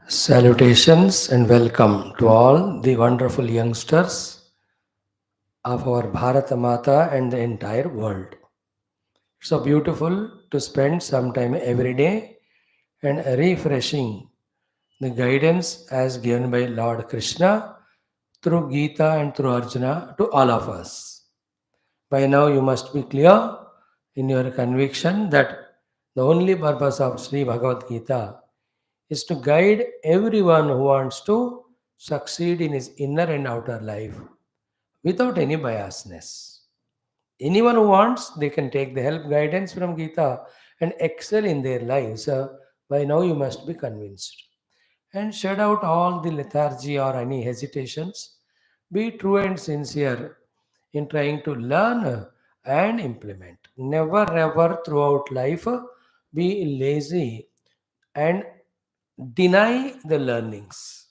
Salutations and welcome to all the wonderful youngsters of our Bharata Mata and the entire world. It's so beautiful to spend some time every day and refreshing the guidance as given by Lord Krishna through Geeta and through Arjuna to all of us. By now, you must be clear in your conviction that the only purpose of Sri Bhagavad Gita is to guide everyone who wants to succeed in his inner and outer life without any biasness. Anyone who wants, they can take the help guidance from Gita and excel in their lives. By now, you must be convinced. And shed out all the lethargy or any hesitations. Be true and sincere in trying to learn and implement. Never ever throughout life be lazy and deny the learnings.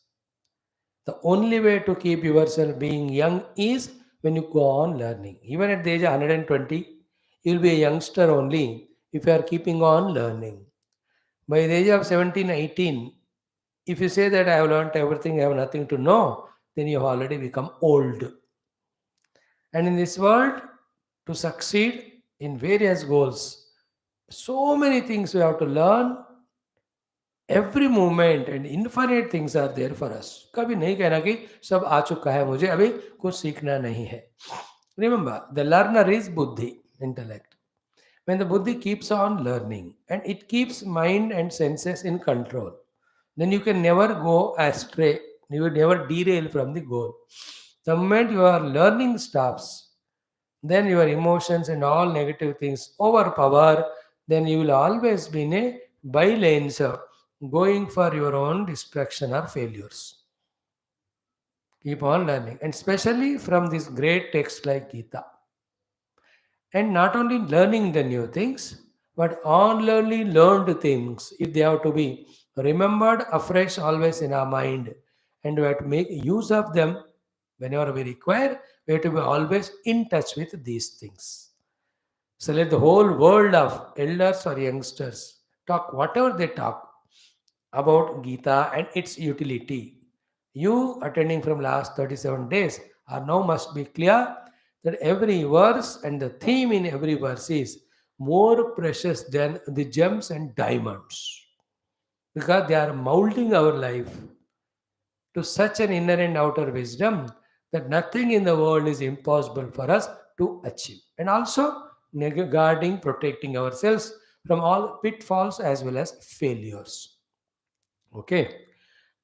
The only way to keep yourself being young is when you go on learning. Even at the age of 120, you will be a youngster only if you are keeping on learning. By the age of 17, 18, if you say that I have learned everything, I have nothing to know, then you have already become old. And in this world, to succeed in various goals, so many things we have to learn. Every moment and infinite things are there for us. कभी नहीं कहना कि सब आ चुका है, मुझे अभी कुछ सीखना नहीं है. रिमेंबर द लर्नर इज बुद्धि, intellect. When the buddhi keeps on learning and it keeps mind and senses in control, then you can never go astray, you will never derail from the goal. The moment your learning stops, then your emotions and all negative things overpower, then you will always be in a by-lanes going for your own destruction or failures. Keep on learning, and especially from this great text like Gita. And not only learning the new things, but unlearning learned things, if they have to be remembered afresh always in our mind, and we have to make use of them whenever we require. We have to be always in touch with these things. So let the whole world of elders or youngsters talk whatever they talk about Gita and its utility. You attending from last 37 days are now must be clear that every verse and the theme in every verse is more precious than the gems and diamonds, because they are molding our life to such an inner and outer wisdom that nothing in the world is impossible for us to achieve. And also guarding, protecting ourselves from all pitfalls as well as failures. Okay.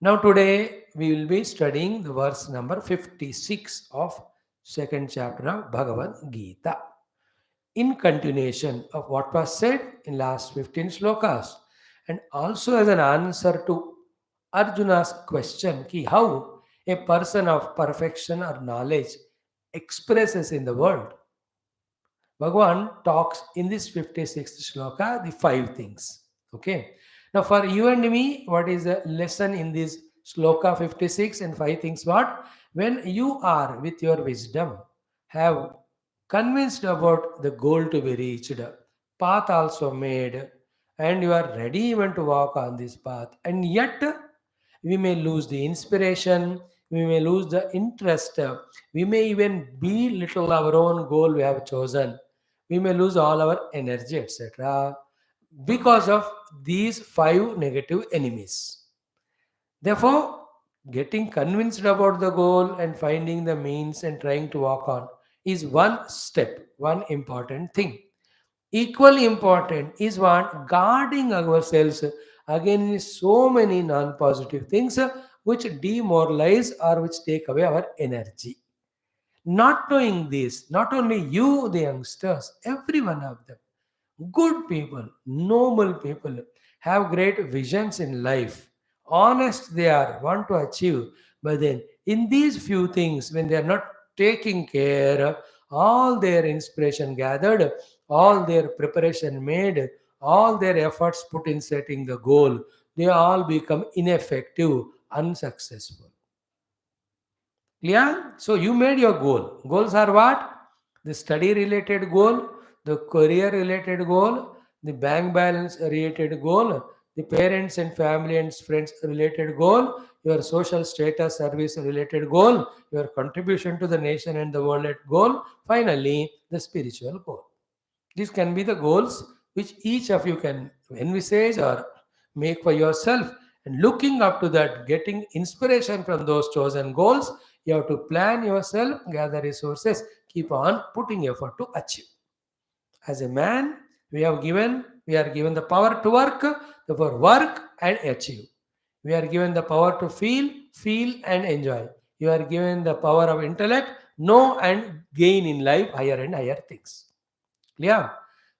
Now today we will be studying the verse number 56 of second chapter of Bhagavad Gita. In continuation of what was said in last 15 slokas, and also as an answer to Arjuna's question ki how a person of perfection or knowledge expresses in the world. Bhagavan talks in this 56th shloka the five things. Okay. Now for you and me, what is the lesson in this shloka 56 and five things? What? When you are with your wisdom, have convinced about the goal to be reached, path also made, and you are ready even to walk on this path, and yet we may lose the inspiration, we may lose the interest, we may even belittle our own goal we have chosen, we may lose all our energy, etc., because of these five negative enemies. Therefore, getting convinced about the goal and finding the means and trying to walk on is one step, one important thing. Equally important is what guarding ourselves against so many non-positive things which demoralize or which take away our energy. Not knowing this, not only you, the youngsters, every one of them, good people, noble people, have great visions in life. Honest they are, want to achieve. But then, in these few things, when they are not taking care, all their inspiration gathered, all their preparation made, all their efforts put in setting the goal, they all become ineffective, unsuccessful. Clear? So you made your goal. Goals are what? The study related goal, the career related goal, the bank balance related goal, the parents and family and friends related goal, your social status service related goal, your contribution to the nation and the world at goal, finally the spiritual goal. These can be the goals which each of you can envisage or make for yourself. And looking up to that, getting inspiration from those chosen goals, you have to plan yourself, gather resources, keep on putting effort to achieve. As a man, we are given the power to work, for work and achieve. We are given the power to feel and enjoy. You are given the power of intellect, know and gain in life higher and higher things. Yeah.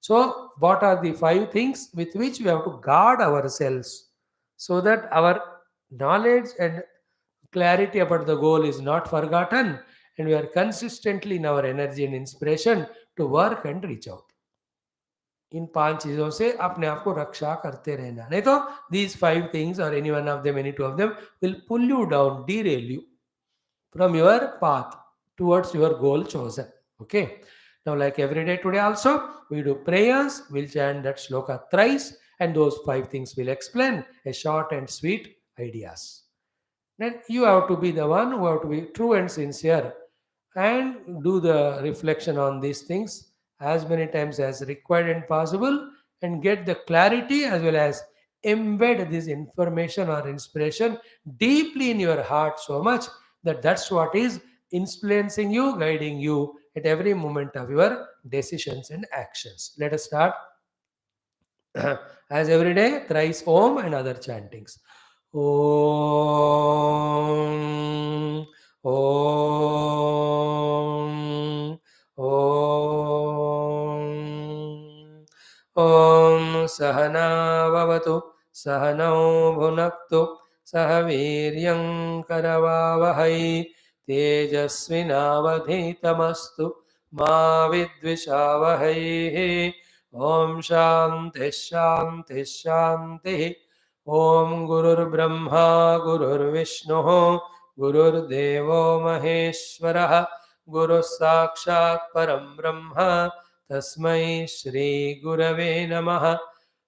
So, what are the five things with which we have to guard ourselves so that our knowledge and clarity about the goal is not forgotten and we are consistently in our energy and inspiration to work and reach out. इन 5 चीज़ों से अपने आप को रक्षा करते रहना, नहीं तो these 5 things or any one of them, any two of them will pull you down, derail you from your path towards your goal chosen. Okay. Now, like every day today also, we do prayers, we'll chant that shloka thrice, and those 5 things will explain a short and sweet ideas. Then you have to be the one who have to be true and sincere and do the reflection on these things as many times as required and possible and get the clarity as well as embed this information or inspiration deeply in your heart so much that that's what is influencing you, guiding you at every moment of your decisions and actions. Let us start as every day, thrice Om and other chantings. Om, Om, Om. Om Sahana Vavatu, Sahanau Bhunaktu, Sahaviryam Karavavahai, Tejasvinavadhitamastu, Ma Vidvishavahai. Om Shanti Shanti Shanti. Om Gurur Brahma Gurur Vishnu Gurur Devo Maheshwara Guru Sakshat Param Brahma Tasmai Shri Gurave Namaha.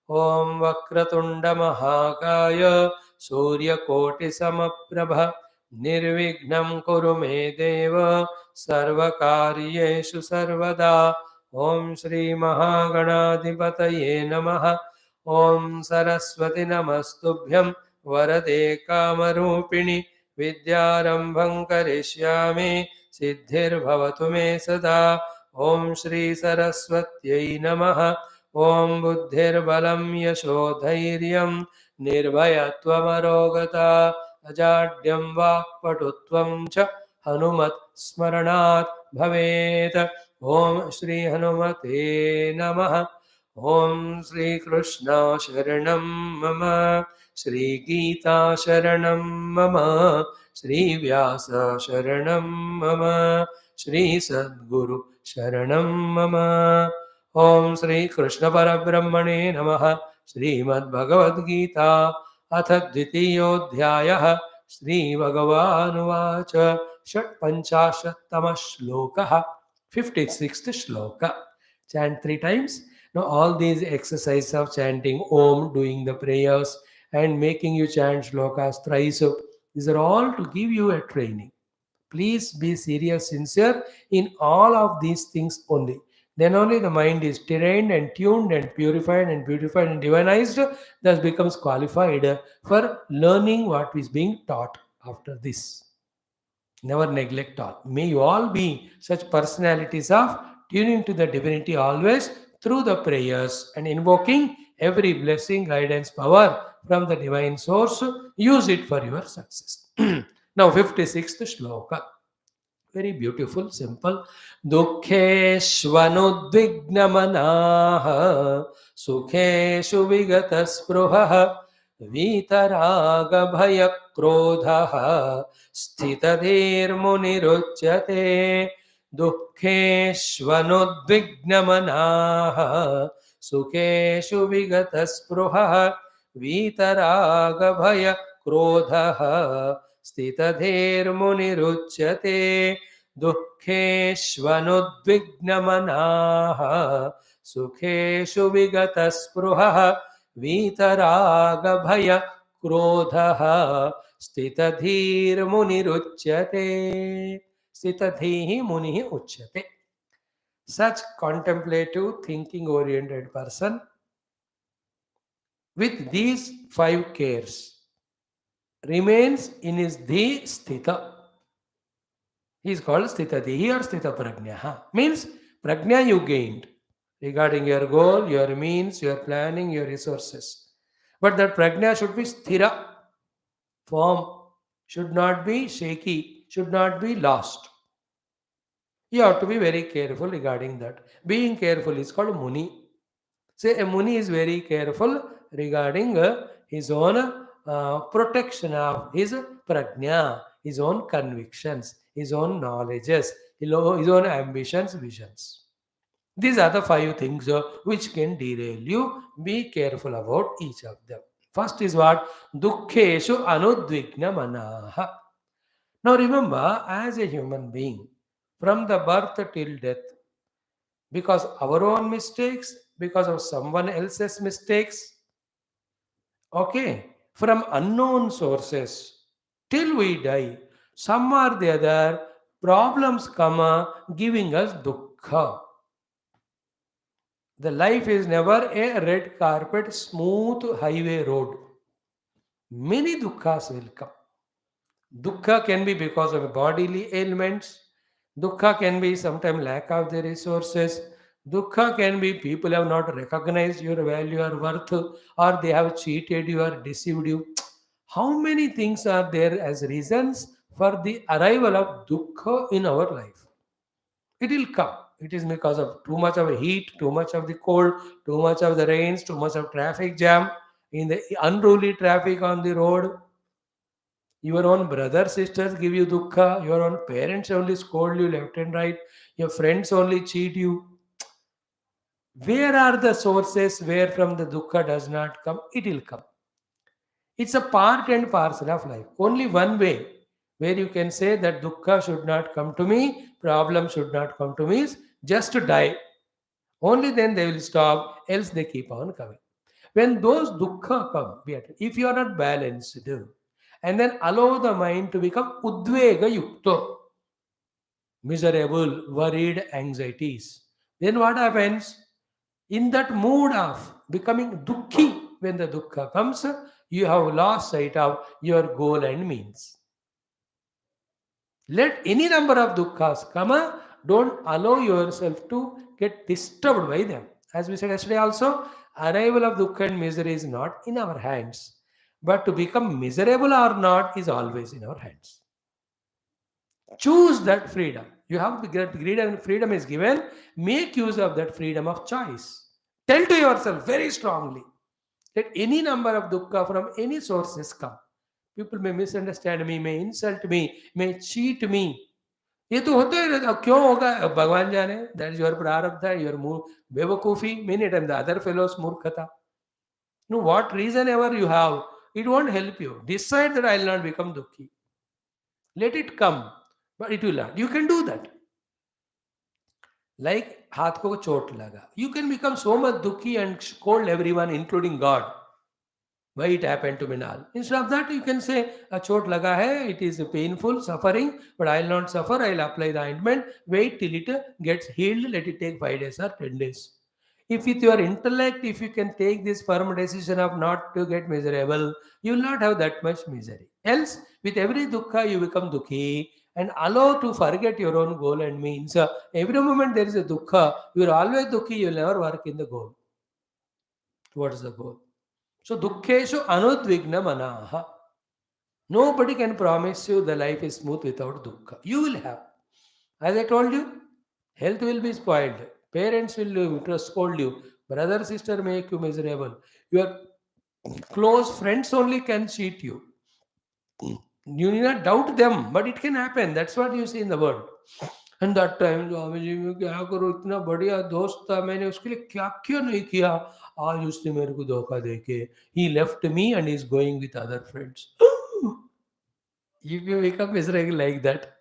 Om Vakratunda Mahakaya Surya Koti Samaprabha Nirvignam Kuru Me Deva Sarvakaryeshu Sarvada. Om Shri Mahaganadhipataye Namaha. Om Saraswati Namastubhyam Varade Kamarupini Vidyarambham Karishyami Siddhir Bhavatu Me Sada. Om Shri Saraswatyai Namaha. Om Buddhir Balam Yashodhairyam Nirbhayatvamarogata Ajadyam Vakpatutvam Cha Hanumat Smaranat Bhavet. Om Shri Hanumate Namaha. Om Shri Krishna Sharanam Mama. Shri Geeta Sharanam Mama. Shri Vyasa Sharanam Mama. Shri Sadguru Sharanam Mama. Om Shri Krishna Parabrahmane Namaha. Srimad Bhagavad Gita अथ द्वितीयोऽध्यायः श्रीभगवानुवाच षट्पञ्चाशत्तमः श्लोकः 56th shloka. Chant 3 times. Now all these exercises of chanting Om, doing the prayers and making you chant shlokas thrice, these are all to give you a training. Please be serious, sincere in all of these things only. Then only the mind is trained and tuned and purified and beautified and divinized, thus becomes qualified for learning what is being taught after this. Never neglect all. May you all be such personalities of tuning to the divinity always through the prayers and invoking every blessing, guidance, power from the divine source. Use it for your success. Now, 56th shloka. Very beautiful, simple. Dukkheshvanudvignamanaha sukheshu vigataspruhaha वीतरागभय क्रोधः स्थितधीर्मुनिरुच्यते दुःखेष्वनुद्विग्नमनाः सुखेषु विगतस्पृहः वीतरागभय क्रोधः स्थितधीर्मुनिरुच्यते दुःखेष्वनुद्विग्नमनाः सुखेषु विगतस्पृहः वीतरागभय क्रोधः स्थितधीर्मुनिरुच्यते. स्थितधीः मुनिः उच्यते. Such contemplative, thinking oriented person with these five cares remains in his dhi sthita. He is called sthita dihi or sthita prajna. Means prajna you gained regarding your goal, your means, your planning, your resources. But that prajna should be sthira, firm, should not be shaky, should not be lost. You have to be very careful regarding that. Being careful is called muni. Say a muni is very careful regarding his own protection of his prajna, his own convictions, his own knowledges, his own ambitions, visions. These are the five things which can derail you. Be careful about each of them. First is what? Dukkheshu anudvigna manaha. Now remember, as a human being, from the birth till death, because our own mistakes, because of someone else's mistakes, okay, from unknown sources, till we die, some or the other, problems come giving us dukkha. The life is never a red carpet, smooth highway road. Many dukkhas will come. Dukkha can be because of bodily ailments. Dukkha can be sometimes lack of the resources. Dukkha can be people have not recognized your value or worth, or they have cheated you or deceived you. How many things are there as reasons for the arrival of dukkha in our life? It will come. It is because of too much of heat, too much of the cold, too much of the rains, too much of traffic jam, in the unruly traffic on the road. Your own brothers, sisters give you dukkha. Your own parents only scold you left and right. Your friends only cheat you. Where are the sources where from the dukkha does not come? It will come. It's a part and parcel of life. Only one way where you can say that dukkha should not come to me, problem should not come to me is just to die. Only then they will stop, else they keep on coming. When those dukkha come, if you are not balanced, and then allow the mind to become udvega yukto, miserable, worried, anxieties. Then what happens? In that mood of becoming dukkhi, when the dukkha comes, you have lost sight of your goal and means. Let any number of dukkhas come, don't allow yourself to get disturbed by them. As we said yesterday also, arrival of dukkha and misery is not in our hands. But to become miserable or not is always in our hands. Choose that freedom. You have the greed and freedom is given. Make use of that freedom of choice. Tell to yourself very strongly that any number of dukkha from any sources come. People may misunderstand me, may insult me, may cheat me. ये तो होता ही रहता, क्यों होगा भगवान जाने. That is your प्रारब्ध, your बेवकूफी. Many times the other fellows मूर्खता. No, what reason ever you have, it won't help you. Decide that I will not become dukhi. Let it come, but it will not. You can do that. Like हाथ को चोट लगा. You can become so much dukhi and scold everyone, including God. Why it happened to me now? Instead of that, you can say, a chot laga hai, it is painful, suffering, but I will not suffer, I will apply the ointment, wait till it gets healed, let it take 5 days or 10 days. If with your intellect, if you can take this firm decision of not to get miserable, you will not have that much misery. Else, with every dukkha, you become dukhi and allow to forget your own goal and means. Every moment there is a dukkha, you are always dukhi, you will never work in the goal, towards the goal. So, dukkeshu anudvigna manaha. Nobody can promise you the life is smooth without dukkha. You will have. As I told you, health will be spoiled. Parents will scold you. Brother, sister make you miserable. Your close friends only can cheat you. You need not doubt them, but it can happen. That's what you see in the world. And that time Swami ji मैं क्या करूँ, इतना बढ़िया दोस्त था, मैंने उसके लिए क्या क्या नहीं किया, आज उसने मेरे को धोखा दे के he left me and is going with other friends. If you become miserable like that,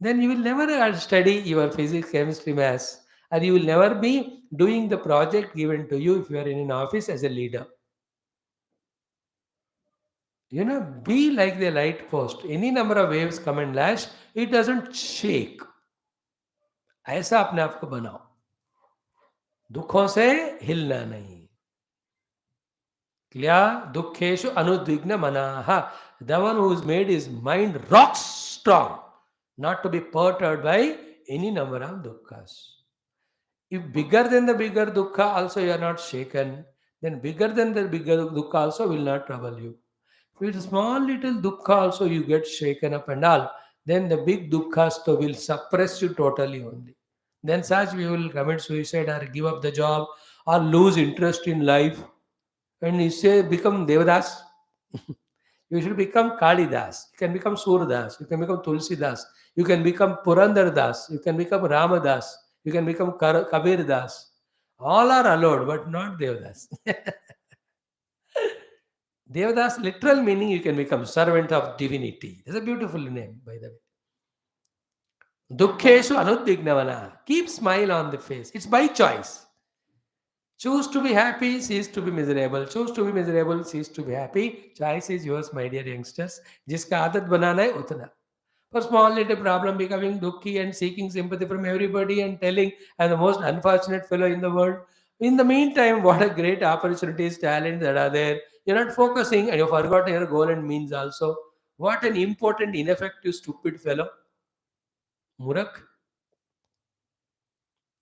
then you will never study your physics, chemistry, maths. and you will never be doing the project given to you if you are in an office as a leader. Be like the light post. Any number of waves come and lash, it doesn't shake. ऐसा अपने आप को बनाओ, दुखों से हिलना नहीं. Klya dukkeshu anudvigna manaha. The one who has made his mind rock strong, not to be perturbed by any number of dukkhas. If bigger than the bigger dukkha also you are not shaken, then bigger than the bigger dukkha also will not trouble you. If it's small little dukkha also you get shaken up and all, then the big dukkhas too will suppress you totally only. Then such we will commit suicide or give up the job or lose interest in life. And you say become Devadas, you should become Kalidas. You can become Surdas. You can become Tulsidas. You can become Purandar Das. You can become Ramadas. You can become Kabir Das. All are allowed, but not Devadas. Devadas, literal meaning you can become servant of divinity. That's a beautiful name, by the way. Dukkeshu Anudvignavana. Keep smile on the face. It's by choice. Choose to be happy, cease to be miserable. Choose to be miserable, cease to be happy. Choice is yours, my dear youngsters. जिसका आदत बनाना है उतना. For small little problem becoming dukkhi and seeking sympathy from everybody and telling I'm the most unfortunate fellow in the world. In the meantime, what a great opportunities, talent that are there. You're not focusing and you've forgotten your goal and means also. What an important, ineffective, stupid fellow. Murak.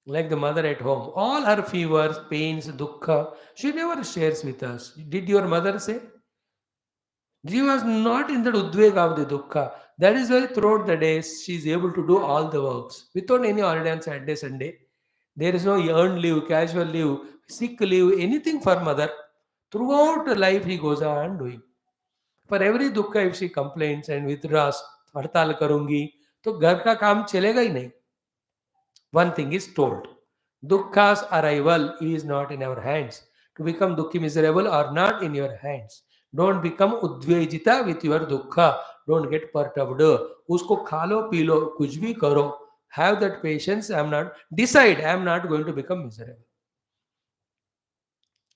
Like the mother at home. All her fevers, pains, dukkha, she never shares with us. Did your mother say? She was not in the udvega of the dukkha. That is why throughout the days she is able to do all the works without any holiday on Saturday, Sunday. There is no earned leave, casual leave, sick leave, anything for mother. Throughout her life he goes on doing. For every dukkha if she complains and withdraws, हड़ताल करूंगी तो घर का काम चलेगा ही नहीं. One thing is told. Dukkha's arrival is not in our hands. To become dukkhi miserable are not in your hands. Don't become udvejita with your dukkha. Don't get perturbed. Usko खा लो P low कुछ भी करो. Have that patience. Decide I am not going to become miserable.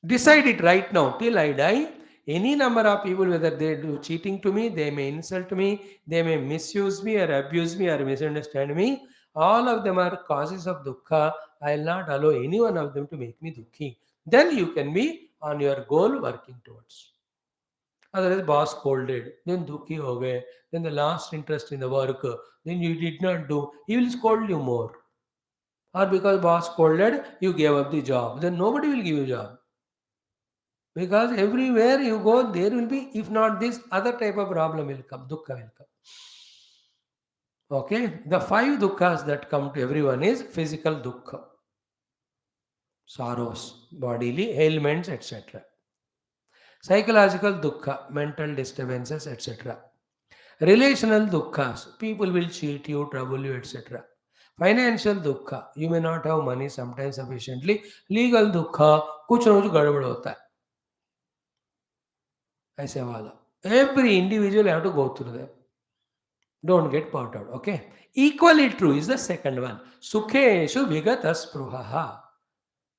Decide it right now till I die. Any number of people, whether they do cheating to me, they may insult me, they may misuse me or abuse me or misunderstand me. All of them are causes of dukkha. I will not allow any one of them to make me dukkhi. Then you can be on your goal working towards. Otherwise, boss scolded, then dukkhi ho gaye, then the last interest in the work, then you did not do, he will scold you more. Or because boss scolded, you gave up the job, then nobody will give you job. Because everywhere you go, there will be, if not this, other type of problem will come, dukkha will come. Okay, the 5 dukkhas that come to everyone is physical dukkha, sorrows, bodily ailments, etc. Psychological dukkha, mental disturbances, etc. Relational dukkhas, people will cheat you, trouble you, etc. Financial dukkha, you may not have money sometimes sufficiently. Legal dukkha, कुछ ना कुछ गड़बड़ होता है. ऐसे वाला. Every individual have to go through them. Don't get perturbed. Okay. Equally true is the second one. Sukheshu vigatas pruhaha.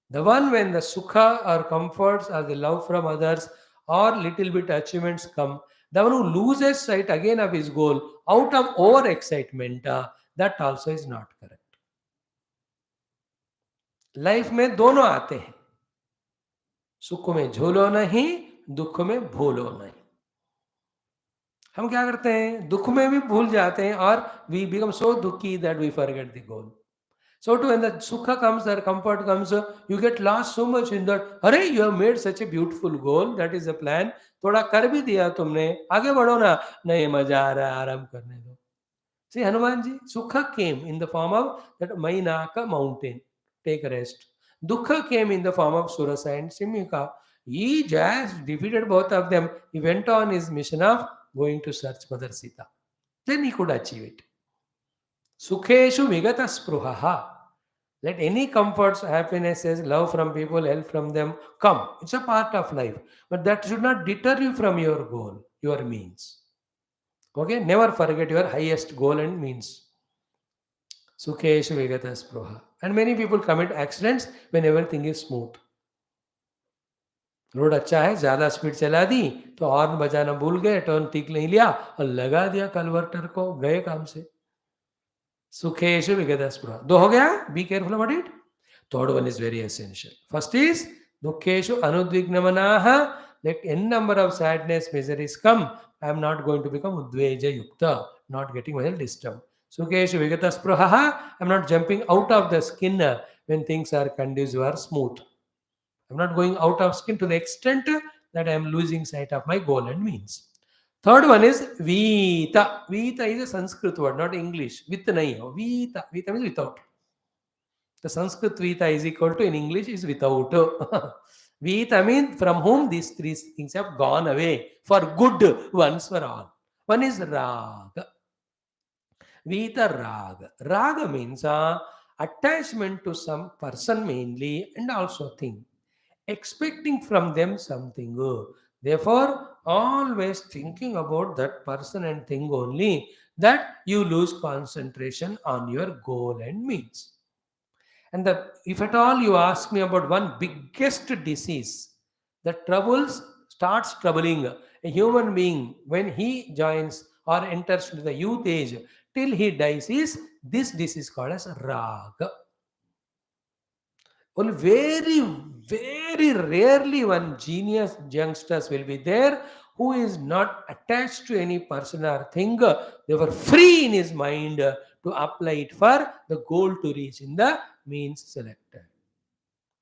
The one when the sukha or comforts or the love from others or little bit achievements come, the one who loses sight again of his goal out of over excitement, that also is not correct. Life में दोनों आते हैं. सुख में झूलो नहीं, दुख में भूलो नहीं. हम क्या करते हैं, दुख में भी भूल जाते हैं और वी बिकम सो दुखी that we forget the goal. So too, when the sukha comes or comfort comes, you get lost so much in that. अरे you have made such a beautiful goal, that is the plan. थोड़ा कर भी दिया तुमने, आगे बढ़ो ना. नहीं मजा आ रहा है, आराम करने दो. See Hanuman ji, sukha came in the form of that Mainaka mountain. Take a rest. Dukha came in the form of Surasa and Simhika. He just defeated both of them. He went on his mission of going to search Mother Sita. Then he could achieve it. Sukheshu vigata spruhaha. Let any comforts, happinesses, love from people, help from them come. It's a part of life. But that should not deter you from your goal, your means. Okay? Never forget your highest goal and means. Sukheshu vigata spruha. And many people commit accidents when everything is smooth. Road अच्छा है, ज़्यादा speed चला दी तो horn बजाना भूल गए, turn ठीक नहीं लिया और लगा दिया कन्वर्टर को, गए काम से. Sukheshu vigata spruha. दो हो गया, be careful about it. Third one is very essential. First is Dukkeshu anudvignamanaha. Let n number of sadness, miseries come. I am not going to become Udveja Yukta, not getting myself disturbed. Sukheshu vigata spruha. I am not jumping out of the skin when things are conducive or smooth. I am not going out of skin to the extent that I am losing sight of my goal and means. Third one is Vita. Vita is a Sanskrit word, not English. With nahi ho. Vita. Vita means without. The Sanskrit Vita is equal to in English is without. Vita means from whom these three things have gone away for good once for all. One is Raga. Vita Raga. Raga means attachment to some person mainly and also thing. Expecting from them something good. Therefore, always thinking about that person and thing only, that you lose concentration on your goal and means. And if at all you ask me about one biggest disease, the troubles starts troubling a human being when he joins or enters into the youth age till he dies is this disease called as raga. Only very rarely one genius youngsters will be there who is not attached to any person or thing. They were free in his mind to apply it for the goal to reach in the means selected.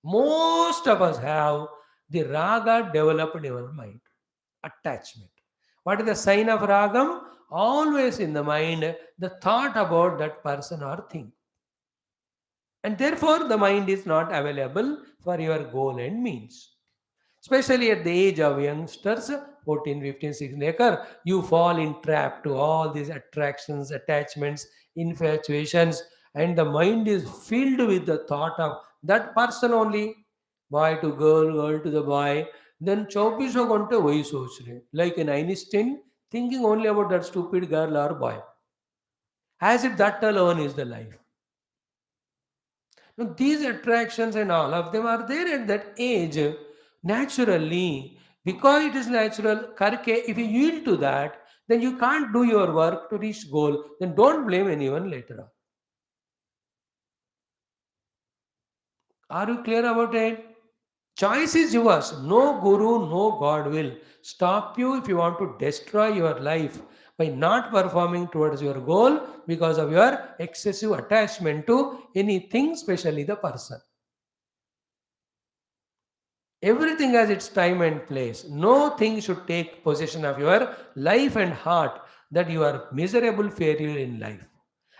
Most of us have the raga developed in our mind. Attachment. What is the sign of ragam? Always in the mind, the thought about that person or thing. And therefore, the mind is not available for your goal and means. Especially at the age of youngsters, 14, 15, 16 acre, you fall in trap to all these attractions, attachments, infatuations, and the mind is filled with the thought of that person only, boy to girl, girl to the boy. Then 24 घंटे वही सोच रहे, like an Einstein thinking only about that stupid girl or boy, as if that alone is the life. Now, these attractions and all of them are there at that age naturally. Because it is natural, karke, if you yield to that, then you can't do your work to reach goal. Then don't blame anyone later on. Are you clear about it? Choice is yours. No guru, no God will stop you if you want to destroy your life by not performing towards your goal because of your excessive attachment to anything, especially the person. Everything has its time and place. No thing should take possession of your life and heart that you are miserable failure in life.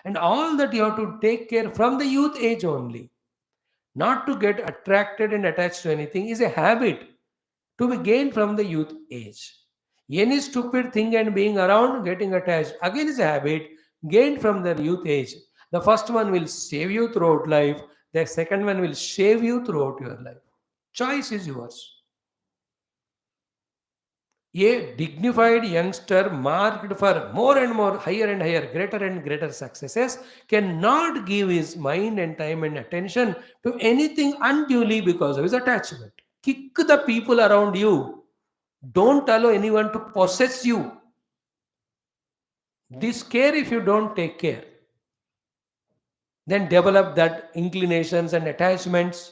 And all that you have to take care from the youth age only. Not to get attracted and attached to anything is a habit to be gained from the youth age. Any stupid thing and being around getting attached again is a habit gained from the youth age. The first one will save you throughout life, the second one will shave you throughout your life. Choice is yours. A dignified youngster marked for more and more higher and higher, greater and greater successes cannot give his mind and time and attention to anything unduly because of his attachment. Kick the people around you. Don't allow anyone to possess you. This care if you don't take care. Then develop that inclinations and attachments.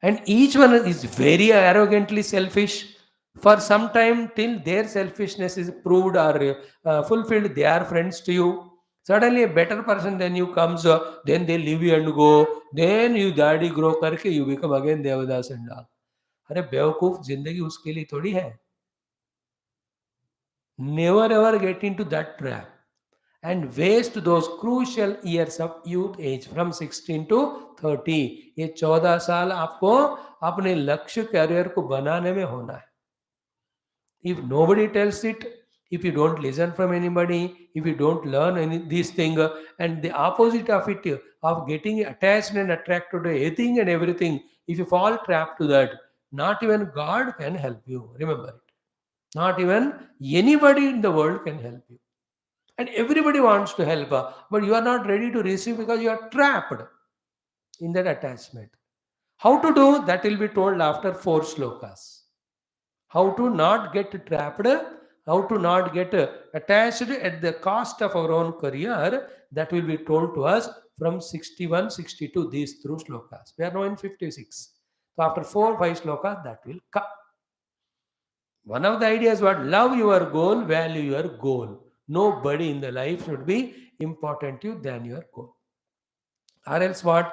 And each one is very arrogantly selfish. For some time, till their selfishness is proved or fulfilled, they are friends to you. Suddenly, a better person than you comes, then they leave you and go. Then you daddy grow करके you become again Devdas and all. अरे बेवकूफ जिंदगी उसके लिए थोड़ी है. Never ever get into that trap and waste those crucial years of youth age from 16 to 30. ये 14 साल आपको अपने लक्ष्य करियर को बनाने में होना है. If nobody tells it, if you don't listen from anybody, if you don't learn any these things, and the opposite of it, of getting attached and attracted to anything and everything, if you fall trapped to that, not even God can help you. Remember it. Not even anybody in the world can help you. And everybody wants to help, but you are not ready to receive because you are trapped in that attachment. How to do that will be told after 4 slokas. How to not get trapped, how to not get attached at the cost of our own career, that will be told to us from 61, 62, these through slokas. We are now in 56. So after 4, 5 slokas, that will come. One of the ideas what love your goal, value your goal. Nobody in the life should be important to you than your goal. Are else what,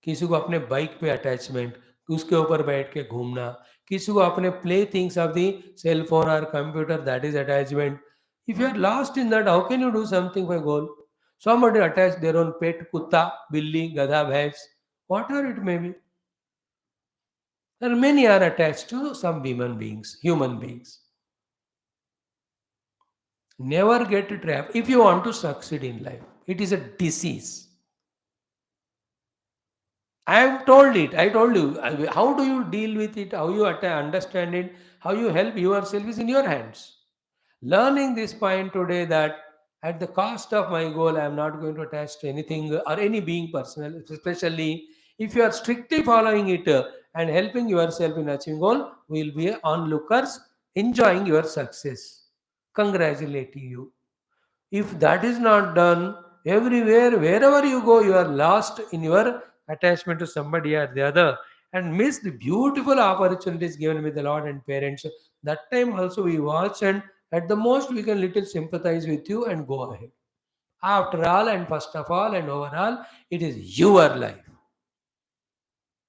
किसी को अपने bike पे attachment, उसके ऊपर बैठ के घूमना, किसी को अपने playthings of the cell phone और computer, that is attachment. If you are lost in that, how can you do something for goal? Somebody attached their own pet, kutta, billi, gada, bhais, whatever it may be. And many are attached to some human beings, human beings. Never get trapped if you want to succeed in life. It is a disease. I have told it. I told you. How do you deal with it? How you understand it? How you help yourself is in your hands. Learning this point today that at the cost of my goal, I am not going to attach to anything or any being personal, especially if you are strictly following it and helping yourself in achieving goal, we will be onlookers enjoying your success. Congratulating you. If that is not done, everywhere, wherever you go, you are lost in your attachment to somebody or the other and miss the beautiful opportunities given with the Lord and parents. That time also we watch, and at the most we can little sympathize with you and go ahead. After all, and first of all, and overall, it is your life.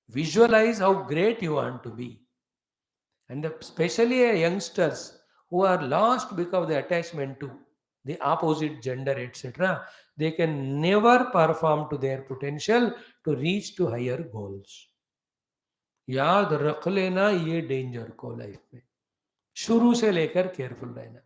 Visualize how great you want to be. And especially youngsters who are lost because of the attachment to the opposite gender, etc., they can never perform to their potential to reach to higher goals. याद रख लेना ये danger को life में, शुरू से लेकर careful रहना.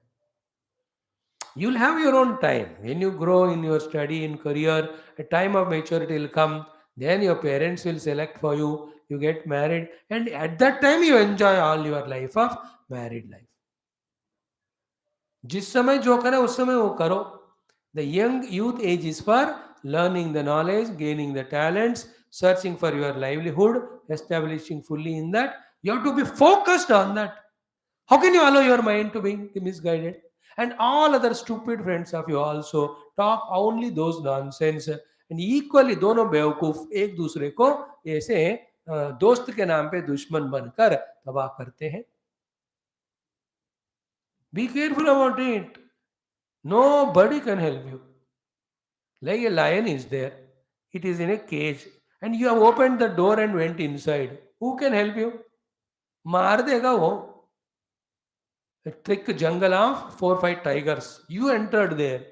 You'll have your own time. When you grow in your study, in career, a time of maturity will come. Then your parents will select for you. You get married, and at that time you enjoy all your life of married life. जिस समय जो करे उस समय वो करो. The young youth age is for learning the knowledge, gaining the talents, searching for your livelihood, establishing fully in that. You have to be focused on that. How can you allow your mind to be misguided? And all other stupid friends of you also talk only those nonsense. And equally दोनों बेवकूफ एक दूसरे को ऐसे दोस्त के नाम पे दुश्मन बनकर तबाह करते हैं. Be careful about it. Nobody can help you. Like a lion is there, it is in a cage, and you have opened the door and went inside. Who can help you? मार देगा वो. A thick jungle of 4 5 tigers. You entered there,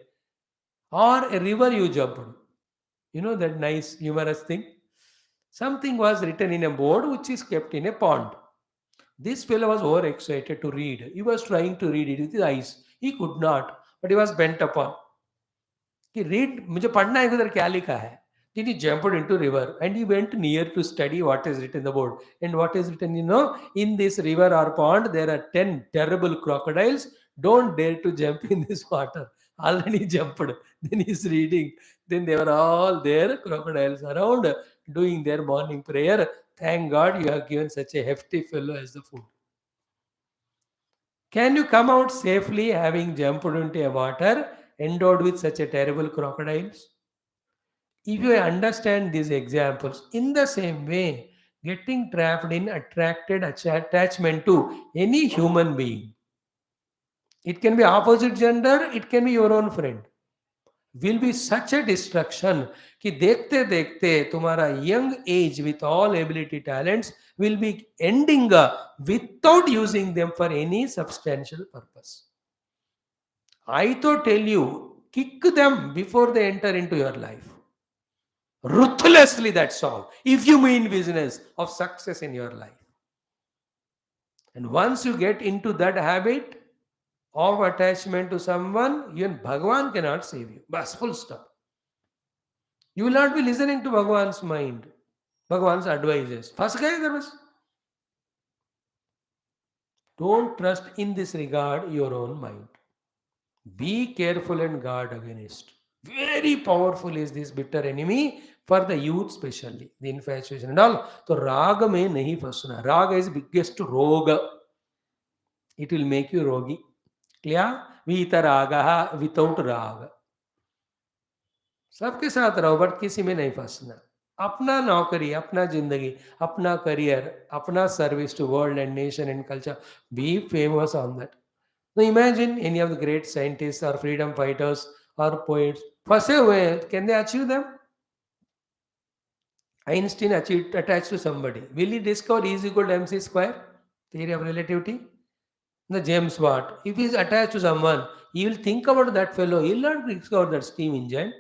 or a river you jumped. You know that nice humorous thing. Something was written in a board which is kept in a pond. This fellow was overexcited to read. He was trying to read it with his eyes. He could not, but he was bent upon. कि read मुझे पढ़ना है उधर क्या लिखा है. Then he jumped into river and he went near to study what is written in the board. And what is written, in this river or pond there are 10 terrible crocodiles. Don't dare to jump in this water. Already jumped. Then he's reading. Then they were all there, crocodiles around, doing their morning prayer. Thank God you have given such a hefty fellow as the food. Can you come out safely having jumped into a water endowed with such a terrible crocodiles? If you understand these examples, in the same way, getting trapped in attracted attachment to any human being, it can be opposite gender, it can be your own friend, will be such a destruction कि देखते देखते तुम्हारा young age with all ability talents will be ending without using them for any substantial purpose. I to tell you, kick them before they enter into your life. Ruthlessly, that's all. If you mean business of success in your life. And once you get into that habit of attachment to someone, even Bhagavan cannot save you. Bas, full stop. You will not be listening to Bhagavan's mind, Bhagavan's advices. फंस गए इधर बस. Don't trust in this regard your own mind. Be careful and guard against. Very powerful is this bitter enemy for the youth, especially the infatuation and all. So raga में नहीं फंसना. Raga is biggest roga. It will make you rogi. Clear? Vitaraga without raga. सबके साथ रहो but किसी में नहीं फंसना. अपना नौकरी, अपना जिंदगी, अपना करियर, अपना service to world and nation and culture. Be famous on that. Now imagine any of the great scientists or freedom fighters or poets. फंसे हुए हैं, can they achieve them? Einstein achieved attached to somebody. Will he discover E is equal to mc square? Theory of relativity? The James Watt. If he is attached to someone, he will think about that fellow. He will not discover that steam engine.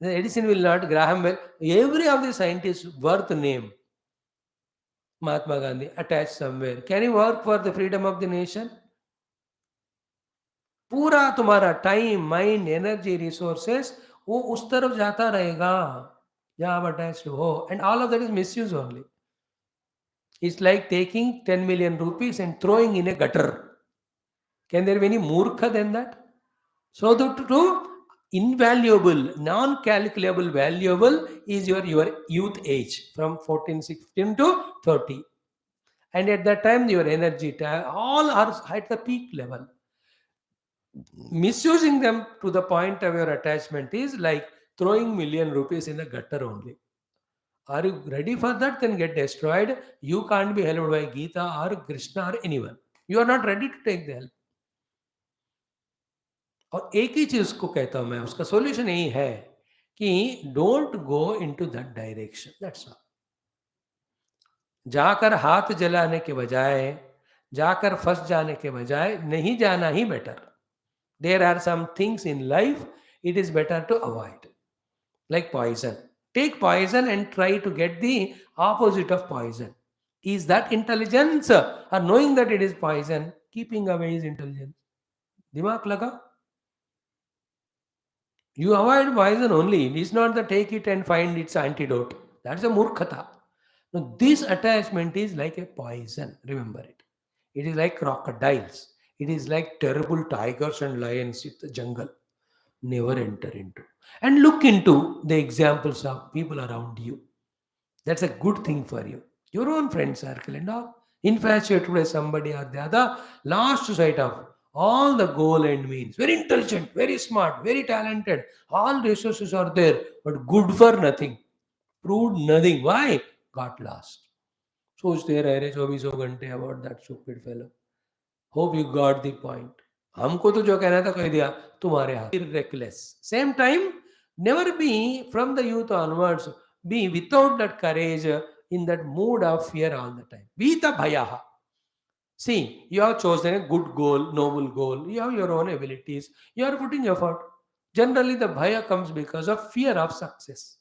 The Edison will not. Graham Bell. Every of the scientists worth name. Mahatma Gandhi attached somewhere. Can he work for the freedom of the nation? पूरा तुम्हारा time mind energy resources वो उस तरफ जाता रहेगा जहाँ आप attach हो and all of that is misuse only. It's like taking 10 million rupees and throwing in a gutter. Can there be any murkha than that? So the to invaluable, non-calculable valuable is your youth age from 14, 16 to 30. And at that time your energy all are at the peak level. Misusing them to the point of your attachment is like throwing million rupees in the gutter only. Are you ready for that? Then get destroyed. You can't be helped by Geeta or Krishna or anyone. You are not ready to take the help. और एक ही चीज को कहता हूं मैं, उसका solution यही है कि don't go into that direction. That's all. जाकर हाथ जलाने के बजाय, जाकर फंस जाने के बजाय नहीं जाना ही better. There are some things in life it is better to avoid. Like poison. Take poison and try to get the opposite of poison. Is that intelligence? Or knowing that it is poison, keeping away is intelligence. Dimaag laga? You avoid poison only. It is not that take it and find its antidote. That's a murkhata. Now, this attachment is like a poison. Remember it. It is like crocodiles. It is like terrible tigers and lions in the jungle. Never enter into. And look into the examples of people around you. That's a good thing for you. Your own friend circle and all. Infatuated with somebody or the other, lost sight of all the goal and means. Very intelligent, very smart, very talented. All resources are there, but good for nothing. Proved nothing. Why? Got lost. सोचते रह रहे 24 घंटे about that stupid fellow. Hope you got the point. हमको तो जो कहना था कह दिया, तुम्हारे हाथ. Reckless. Same time, never be from the youth onwards, be without that courage in that mood of fear all the time. Vita bhayaha. See, you have chosen a good goal, noble goal. You have your own abilities. You are putting effort. Generally, the bhaya comes because of fear of success.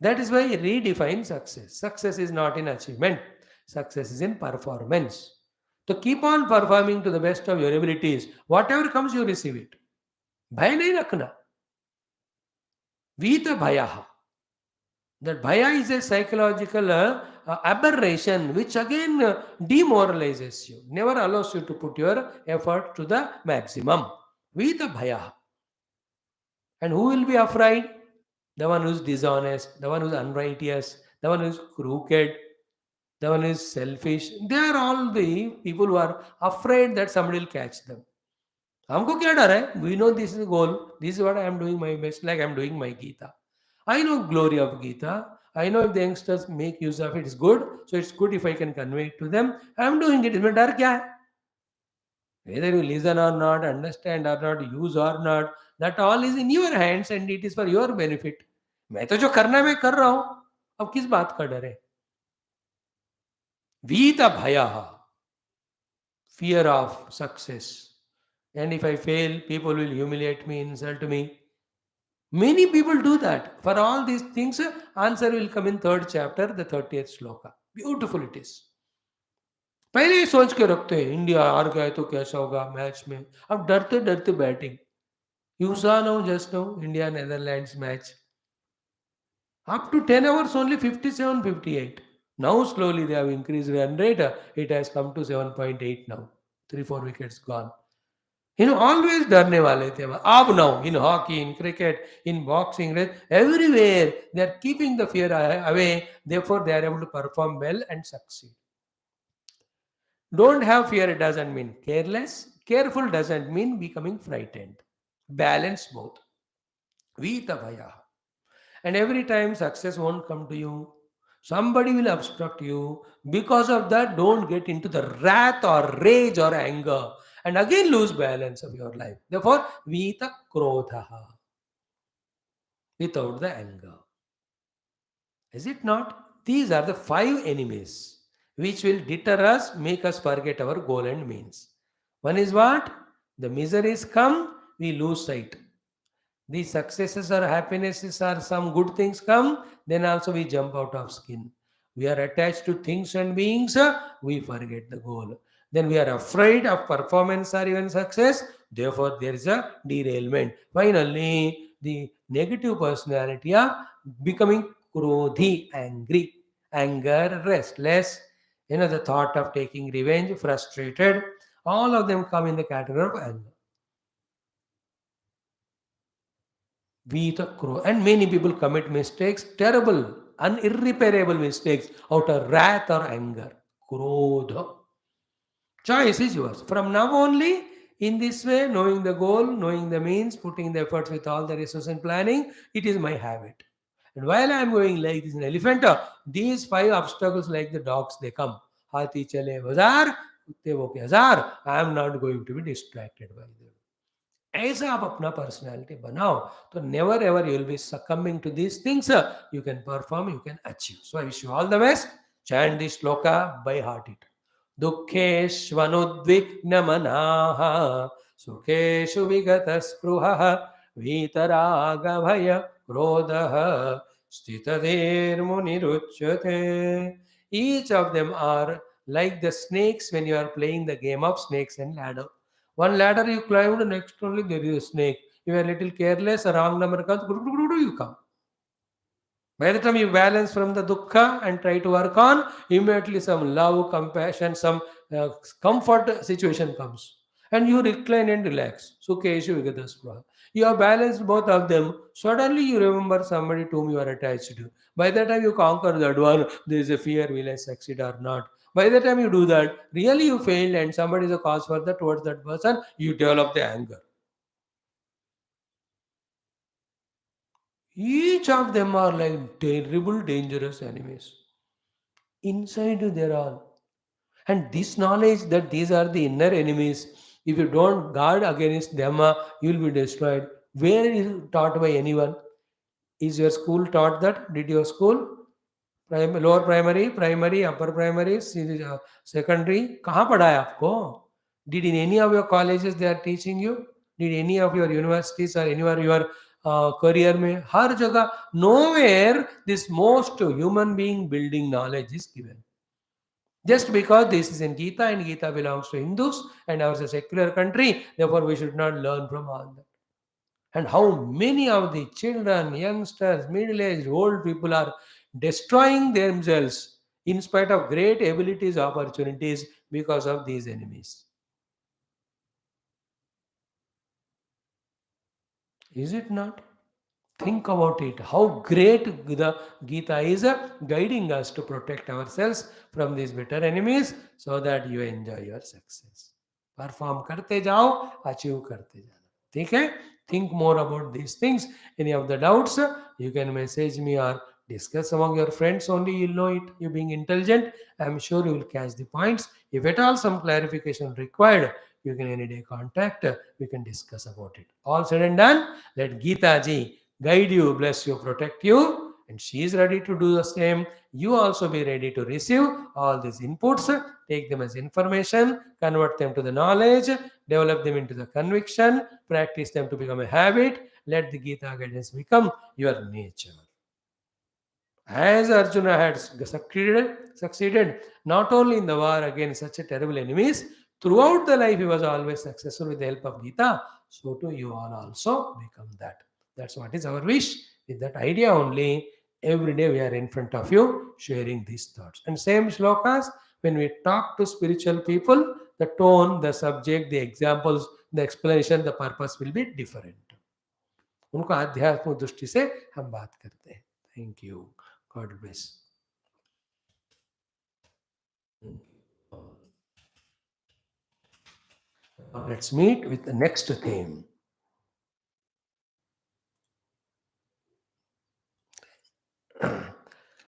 That is why I redefine success. Success is not in achievement. Success is in performance. So keep on performing to the best of your abilities. Whatever comes, you receive it. Bhaya nahi rakhna. Vita bhayaha. That bhaya is a psychological aberration which again demoralizes you. Never allows you to put your effort to the maximum. Vita bhayaha. And who will be afraid? The one who is dishonest, the one who is unrighteous, the one who is crooked, the one who is selfish. They are all the people who are afraid that somebody will catch them. हमको क्या डर है? We know this is the goal. This is what I am doing my best, like I am doing my Geeta. I know glory of Geeta. I know if the youngsters make use of it, it's good. So it's good if I can convey it to them. I am doing it. इसमें डर क्या है? Whether you listen or not, understand or not, use or not, that all is in your hands and it is for your benefit. मैं तो जो करना है मैं कर रहा हूं. अब किस बात का डर है? Vita bhayaha. Fear of success. And if I fail, people will humiliate me, insult me. Many people do that. For all these things, answer will come in 3rd chapter, the 30th sloka. Beautiful it is. पहले ही सोच के रखते हैं India हार गए तो कैसा होगा मैच में. अब डरते डरते batting. You saw now just now India Netherlands match. Up to 10 hours only 57, 58. Now slowly they have increased run rate. It has come to 7.8 now. 3-4 wickets gone. Always डरने वाले थे हम. अब now in hockey, in cricket, in boxing, right, everywhere they are keeping the fear away. Therefore, they are able to perform well and succeed. Don't have fear doesn't mean careless. Careful doesn't mean becoming frightened. Balance both. Vita bhaya. And every time success won't come to you, somebody will obstruct you. Because of that, don't get into the wrath or rage or anger and again lose balance of your life. Therefore, vita krodha, without the anger. Is it not? These are the five enemies which will deter us, make us forget our goal and means. One is what? The miseries come, we lose sight. The successes or happinesses or some good things come, then also we jump out of skin. We are attached to things and beings, we forget the goal. Then we are afraid of performance or even success, therefore there is a derailment. Finally, the negative personality of becoming krodhi, angry, anger, restless, the thought of taking revenge, frustrated, all of them come in the category of anger. Vita crow. And many people commit mistakes, terrible, irreparable mistakes out of wrath or anger. Krodha. Choice is yours. From now only, in this way, knowing the goal, knowing the means, putting the efforts with all the resources and planning, it is my habit. And while I am going like this, an elephant, these five obstacles like the dogs, they come. Hathi chale bazaar, kutte wo ke hazar. I am not going to be distracted by them. ऐसा आप अपना personality बनाओ तो never ever you will be succumbing to these things. You can perform, you can achieve. So I wish you all the best. Chant this shloka by heart it. दुःखेष्वनुद्विग्नमनाः सुखेषु विगतस्पृहः वीतरागभय क्रोधः स्थितधीर्मुनिरुच्यते. Each of them are like the snakes when you are playing the game of snakes and ladder. One ladder you climbed, next only there is a snake. You are a little careless, a wrong number comes, you come. By the time you balance from the dukkha and try to work on, immediately some love, compassion, some uh, comfort situation comes. And you recline and relax. Sukheshu Vigadaspraha. You have balanced both of them. Suddenly you remember somebody to whom you are attached to. By the time you conquer that one, there is a fear, will I succeed or not? By the time you do that, really you failed and somebody is a cause for that towards that person, you develop the anger. Each of them are like terrible, dangerous enemies. Inside you, they're all. And this knowledge that these are the inner enemies, if you don't guard against them, you will be destroyed. Where is it taught by anyone? Is your school taught that? Did your school? Lower primary primary upper primary secondary कहाँ पढ़ा है आपको? Did in any of your colleges they are teaching you? Did any of your universities or anywhere your career में हर जगह nowhere this most human being building knowledge is given. Just because this is in Geeta and Geeta belongs to Hindus and ours is a secular country, therefore we should not learn from all that. And how many of the children, youngsters, middle-aged, old people are destroying themselves in spite of great abilities, opportunities because of these enemies. Is it not? Think about it. How great the Gita is guiding us to protect ourselves from these bitter enemies so that you enjoy your success. Perform करते जाओ, achieve करते जाना. ठीक है? Think more about these things. Any of the doubts, you can message me or discuss among your friends only. You'll know it. You being intelligent, I'm sure you will catch the points. If at all some clarification required, you can any day contact. We can discuss about it. All said and done, let Geeta ji guide you, bless you, protect you, and she is ready to do the same. You also be ready to receive all these inputs, take them as information, convert them to the knowledge, develop them into the conviction, practice them to become a habit. Let the Gita guidance become your nature. As Arjuna had succeeded not only in the war against such a terrible enemies, throughout the life he was always successful with the help of Gita. So too you all also become that. That's what is our wish. With that idea only, every day we are in front of you sharing these thoughts. And same shlokas, when we talk to spiritual people, the tone, the subject, the examples, the explanation, the purpose will be different. उनको आध्यात्म दृष्टि से हम बात करते हैं. Thank you. God bless. Let's meet with the next theme.